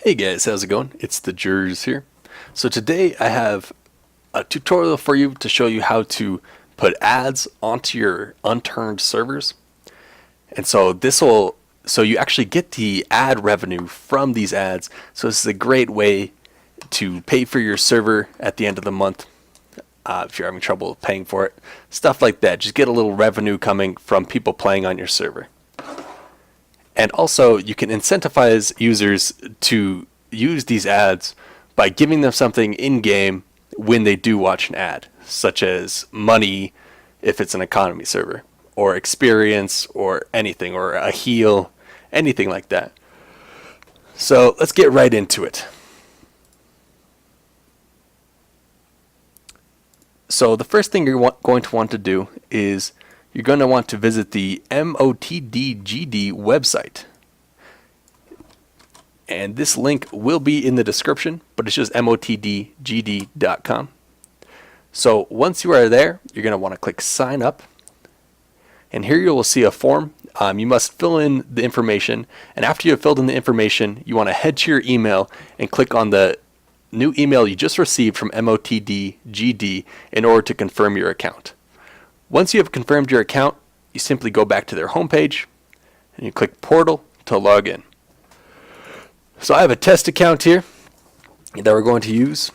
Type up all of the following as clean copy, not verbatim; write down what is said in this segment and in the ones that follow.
Hey guys, how's it going? It's the Jers here. So today I have a tutorial for you to show you how to put ads onto your unturned servers. And so you actually get the ad revenue from these ads. So this is a great way to pay for your server at the end of the month. If you're having trouble paying for it, stuff like that. Just get a little revenue coming from people playing on your server. And also, you can incentivize users to use these ads by giving them something in-game when they do watch an ad, such as money if it's an economy server, or experience, or anything, or a heal, anything like that. So let's get right into it. So the first thing you're going to want to do is you're going to want to visit the MOTDgd website. And this link will be in the description, but it's just motdgd.com. So once you are there, you're going to want to click sign up. And here you will see a form. You must fill in the information. And after you have filled in the information, you want to head to your email and click on the new email you just received from MOTDgd in order to confirm your account. Once you have confirmed your account, you simply go back to their homepage and you click Portal to log in. So I have a test account here that we're going to use.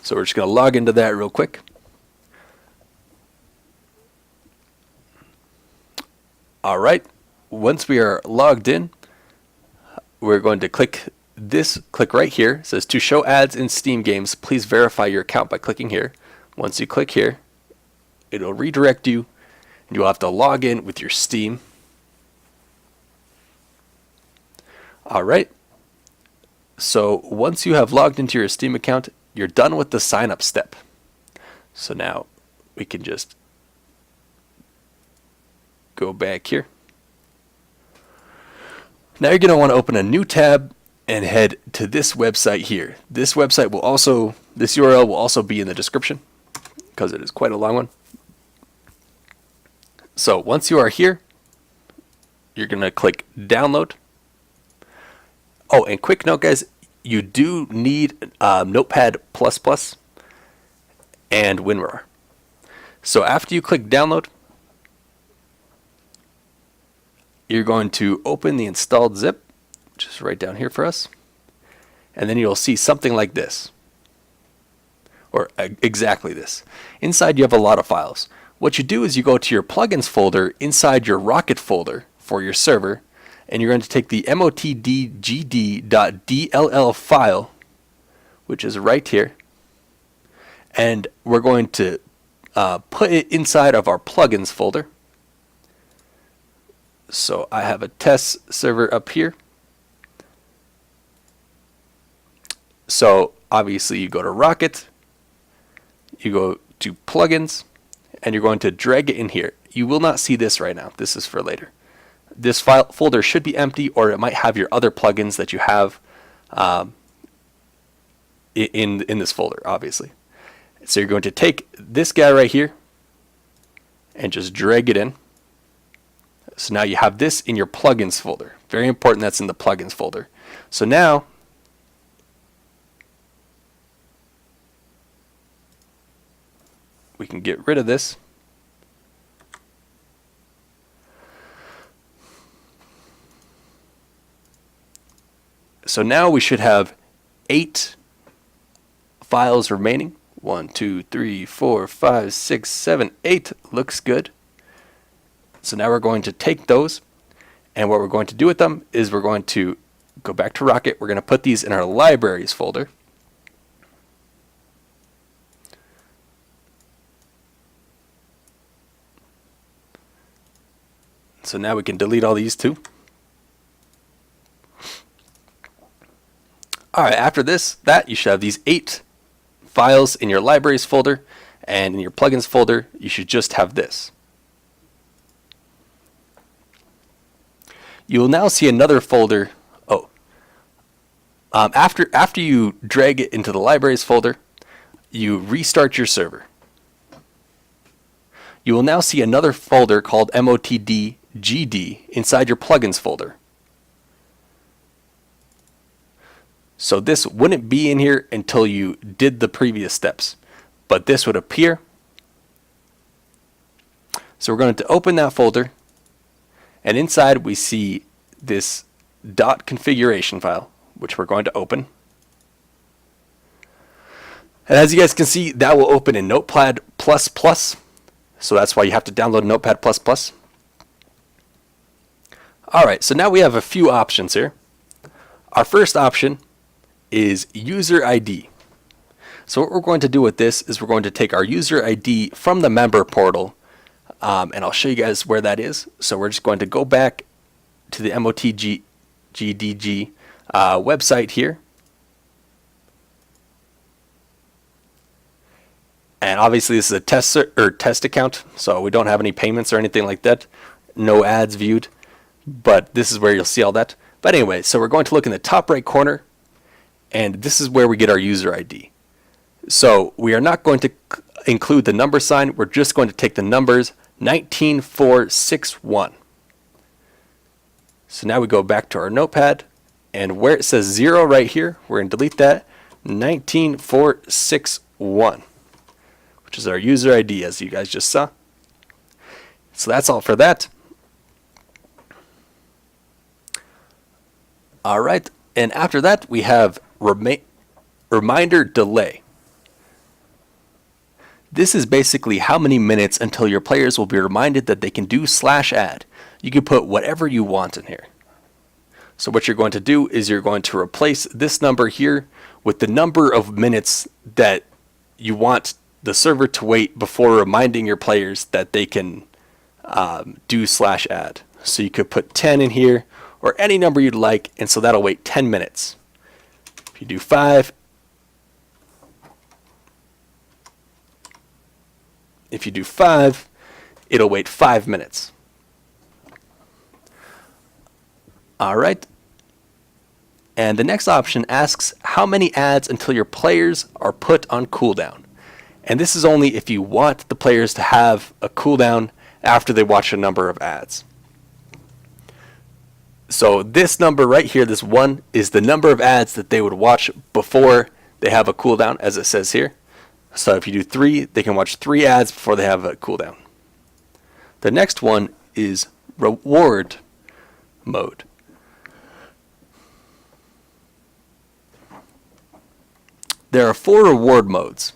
So we're just going to log into that real quick. Alright, once we are logged in, we're going to click right here. It says to show ads in Steam games, please verify your account by clicking here. Once you click here, it'll redirect you, and you'll have to log in with your Steam. Alright, so once you have logged into your Steam account, you're done with the sign up step. So now we can just go back here. Now you're going to want to open a new tab and head to this website here. This URL will also be in the description because it is quite a long one. So once you are here, you're going to click download. Oh, and quick note guys, you do need Notepad++ and WinRAR. So after you click download, you're going to open the installed zip, which is right down here for us. And then you'll see something like this, or exactly this. Inside you have a lot of files. What you do is you go to your plugins folder inside your Rocket folder for your server, and you're going to take the motdgd.dll file, which is right here, and we're going to put it inside of our plugins folder. So I have a test server up here. So obviously you go to Rocket, you go to plugins, and you're going to drag it in here. You will not see this right now. This is for later. This file folder should be empty, or it might have your other plugins that you have in this folder, obviously. So you're going to take this guy right here and just drag it in. So now you have this in your plugins folder. Very important that's in the plugins folder. So now we can get rid of this. So now we should have 8 files remaining. 1, 2, 3, 4, 5, 6, 7, 8. Looks good. So now we're going to take those, and what we're going to do with them is we're going to go back to Rocket. We're going to put these in our libraries folder. So now we can delete all these too. Alright, after that you should have these 8 files in your libraries folder, and in your plugins folder you should just have this. You will now see another folder. After you drag it into the libraries folder, you restart your server. You will now see another folder called MOTDgd inside your plugins folder. So this wouldn't be in here until you did the previous steps, but this would appear. So we're going to open that folder, and inside we see this .configuration file, which we're going to open. And as you guys can see, that will open in Notepad++. So that's why you have to download Notepad++. Alright, so now we have a few options here. Our first option is user ID. So what we're going to do with this is we're going to take our user ID from the member portal, and I'll show you guys where that is. So we're just going to go back to the MOTDgd website here. And obviously this is a test account, so we don't have any payments or anything like that. No ads viewed, but this is where you'll see all that. But anyway, so we're going to look in the top right corner, and this is where we get our user ID. So we are not going to include the number sign, we're just going to take the numbers 19461. So now we go back to our notepad, and where it says 0 right here, we're going to delete that, 19461. Which is our user ID, as you guys just saw. So that's all for that. Alright, and after that we have reminder delay. This is basically how many minutes until your players will be reminded that they can do /ad. You can put whatever you want in here. So what you're going to do is you're going to replace this number here with the number of minutes that you want the server to wait before reminding your players that they can do /ad. So you could put 10 in here or any number you'd like, and so that'll wait 10 minutes. If you do 5, it'll wait 5 minutes. Alright. And the next option asks how many ads until your players are put on cooldown. And this is only if you want the players to have a cooldown after they watch a number of ads. So this number right here, this 1, is the number of ads that they would watch before they have a cooldown, as it says here. So if you do 3, they can watch 3 ads before they have a cooldown. The next one is reward mode. There are 4 reward modes.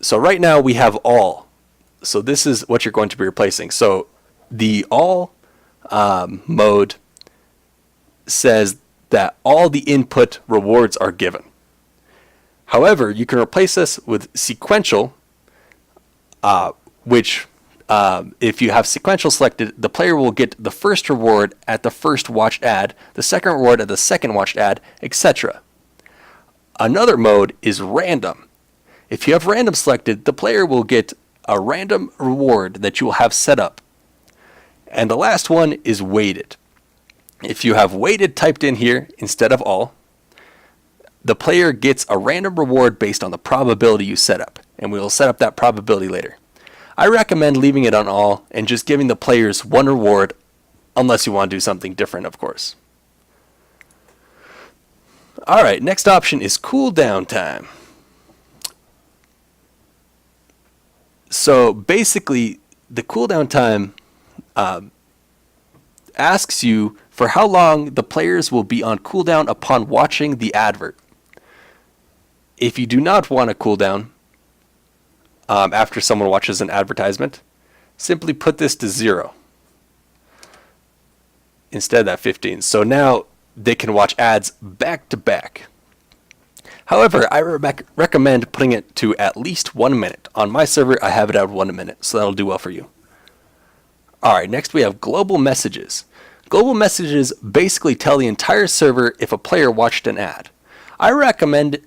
So right now we have all. So this is what you're going to be replacing. So the all mode says that all the input rewards are given. However, you can replace this with sequential, which if you have sequential selected, the player will get the first reward at the first watched ad, the second reward at the second watched ad, etc. Another mode is random. If you have random selected, the player will get a random reward that you will have set up. And the last one is weighted. If you have weighted typed in here instead of all, the player gets a random reward based on the probability you set up. And we will set up that probability later. I recommend leaving it on all and just giving the players 1 reward, unless you want to do something different, of course. Alright, next option is cooldown time. So basically, the cooldown time asks you for how long the players will be on cooldown upon watching the advert. If you do not want a cooldown after someone watches an advertisement, simply put this to 0 instead of that 15. So now they can watch ads back to back. However, I recommend putting it to at least 1 minute. On my server, I have it at 1 minute, so that'll do well for you. Alright, next we have global messages. Global messages basically tell the entire server if a player watched an ad. I recommend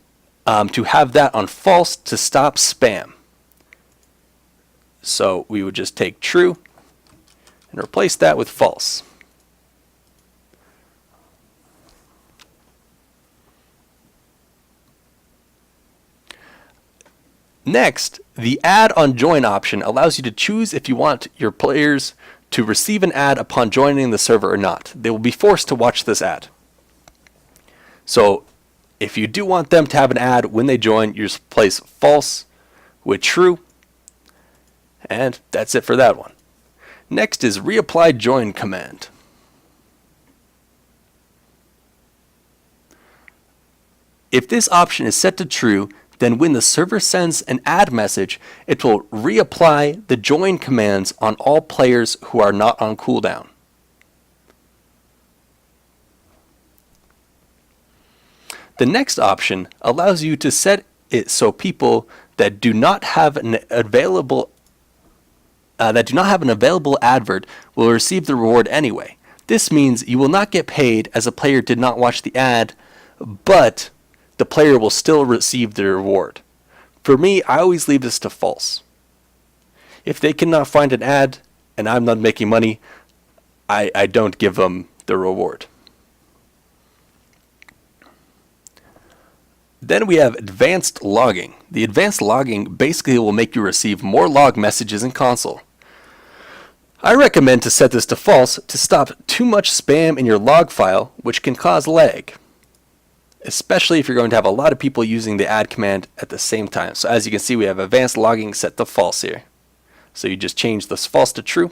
to have that on false to stop spam. So we would just take true and replace that with false. Next, the add on join option allows you to choose if you want your players to receive an ad upon joining the server or not. They will be forced to watch this ad. So if you do want them to have an ad when they join, you just place false with true, and that's it for that one. Next is reapplied join command. If this option is set to true, then when the server sends an ad message, it will reapply the join commands on all players who are not on cooldown. The next option allows you to set it so people that do not have an available advert will receive the reward anyway. This means you will not get paid as a player did not watch the ad, but the player will still receive the reward. For me, I always leave this to false. If they cannot find an ad and I'm not making money, I don't give them the reward. Then we have advanced logging. The advanced logging basically will make you receive more log messages in console. I recommend to set this to false to stop too much spam in your log file, which can cause lag, especially if you're going to have a lot of people using the add command at the same time. So as you can see, we have advanced logging set to false here. So you just change this false to true.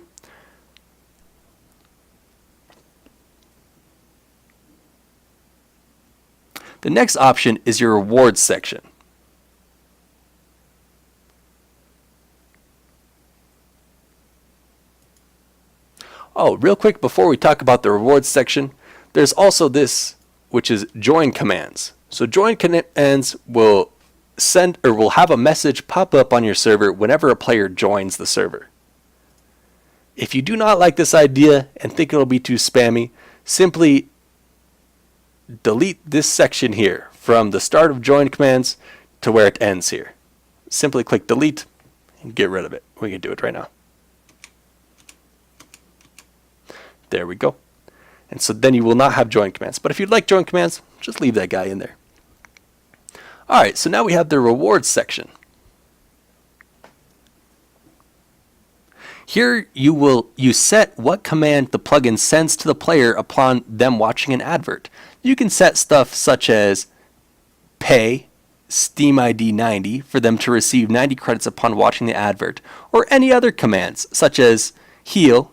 The next option is your rewards section. Oh, real quick before we talk about the rewards section, there's also this, which is join commands. So join commands will send or will have a message pop up on your server whenever a player joins the server. If you do not like this idea and think it'll be too spammy, simply delete this section here from the start of join commands to where it ends here. Simply click delete and get rid of it. We can do it right now. There we go. And so then you will not have join commands. But if you'd like join commands, just leave that guy in there. Alright, so now we have the rewards section. Here you set what command the plugin sends to the player upon them watching an advert. You can set stuff such as pay steamid 90 for them to receive 90 credits upon watching the advert, or any other commands such as heal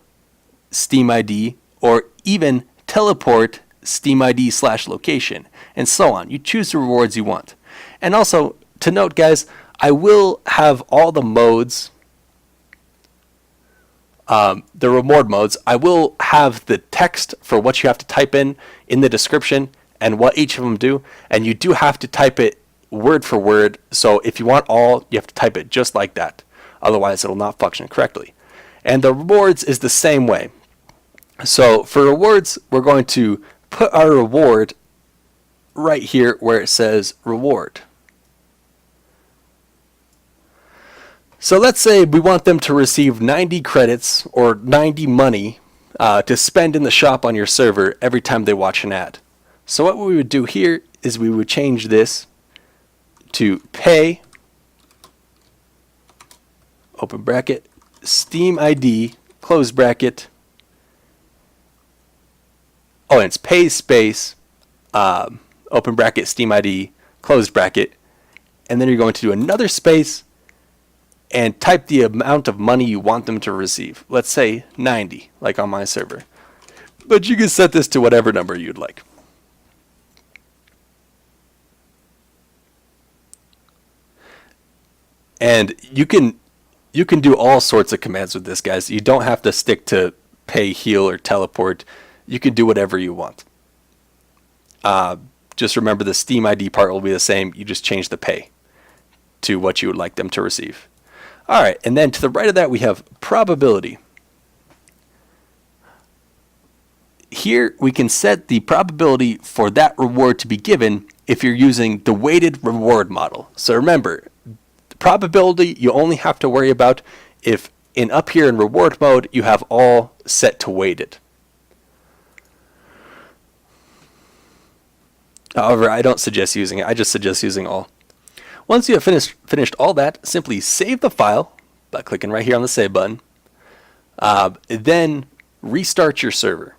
steamid, or even teleport steamid/location, and so on. You choose the rewards you want. And also, to note guys, I will have all the modes, the reward modes. I will have the text for what you have to type in the description and what each of them do, and you do have to type it word for word. So if you want all, you have to type it just like that. Otherwise, it will not function correctly. And the rewards is the same way. So for rewards, we're going to put our reward right here where it says reward. So let's say we want them to receive 90 credits or 90 money to spend in the shop on your server every time they watch an ad. So what we would do here is we would change this to pay, open bracket, steamid, close bracket. Oh, and it's pay space, open bracket, steamid, close bracket. And then you're going to do another space and type the amount of money you want them to receive. Let's say 90, like on my server. But you can set this to whatever number you'd like. And you can do all sorts of commands with this, guys. You don't have to stick to pay, heal, or teleport. You can do whatever you want. Just remember the steamid part will be the same. You just change the pay to what you would like them to receive. Alright, and then to the right of that we have probability. Here we can set the probability for that reward to be given if you're using the weighted reward model. So remember, the probability you only have to worry about if up here in reward mode you have all set to weighted. However, I don't suggest using it. I just suggest using all. Once you have finished all that, simply save the file by clicking right here on the save button. Then restart your server.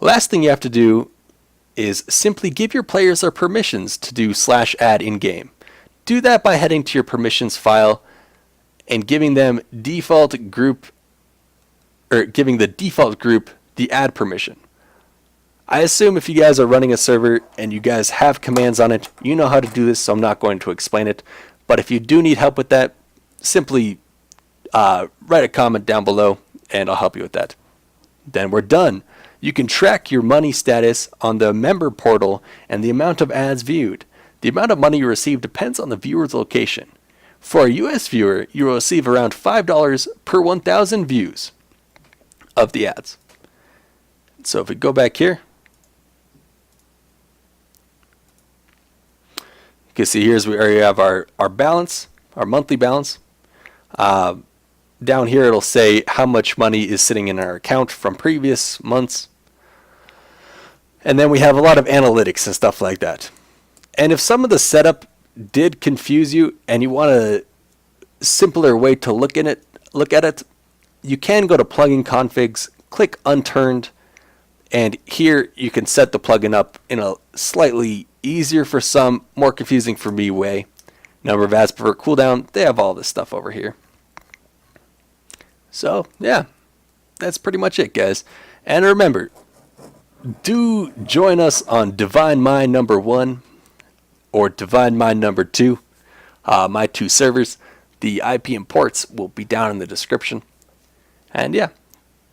Last thing you have to do is simply give your players their permissions to do /ad in-game. Do that by heading to your permissions file and giving them default group, or giving the default group the ad permission. I assume if you guys are running a server and you guys have commands on it, you know how to do this, so I'm not going to explain it. But if you do need help with that, simply write a comment down below and I'll help you with that. Then we're done. You can track your money status on the member portal and the amount of ads viewed. The amount of money you receive depends on the viewer's location. For a US viewer, you will receive around $5 per 1,000 views of the ads. So if we go back here, you can see here's where you have our balance, our monthly balance. Down here it'll say how much money is sitting in our account from previous months. And then we have a lot of analytics and stuff like that. And if some of the setup did confuse you and you want a simpler way to look at it, you can go to plugin configs, click Unturned, and here you can set the plugin up in a slightly easier for some, more confusing for me way. Number of ads per cooldown, they have all this stuff over here. So yeah, that's pretty much it, guys. And remember, do join us on DivineMine number 1 or DivineMine number 2, my 2 servers. The IP and ports will be down in the description. And yeah,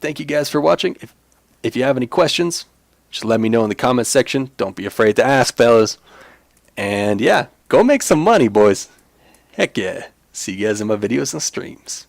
thank you guys for watching. If you have any questions, just let me know in the comments section. Don't be afraid to ask, fellas. And yeah, go make some money, boys. Heck yeah. See you guys in my videos and streams.